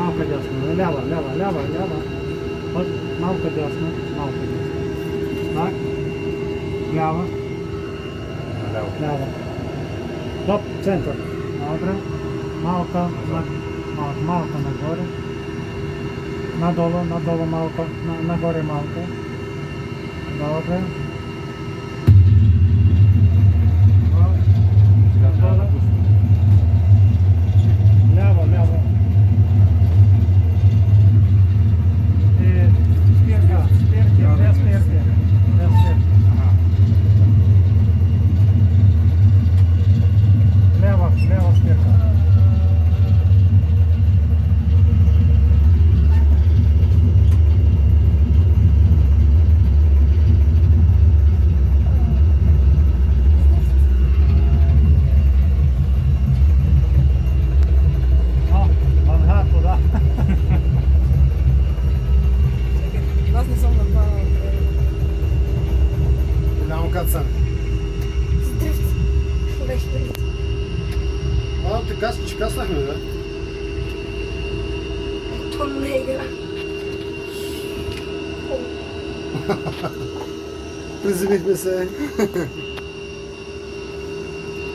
малко дясно. Лява, лява, лява, лява. От, малко дясно, малко дясно. Так. Лява, Ляво. лява. Стоп, центр. Добре. Малко, малко нагоре. Надолу малко, нагоре малко. Добре. Сега трябва да пусна. Ляво, ляво. Спирка, спирки, без спирки. Без спирки. Ага. Ляво спирка. О, мангар туди. Аз не съм направила. Голямо кацане. С дрифт. Беше дрифт. Така че каснахме, бе. То не е игра. Приземихме се.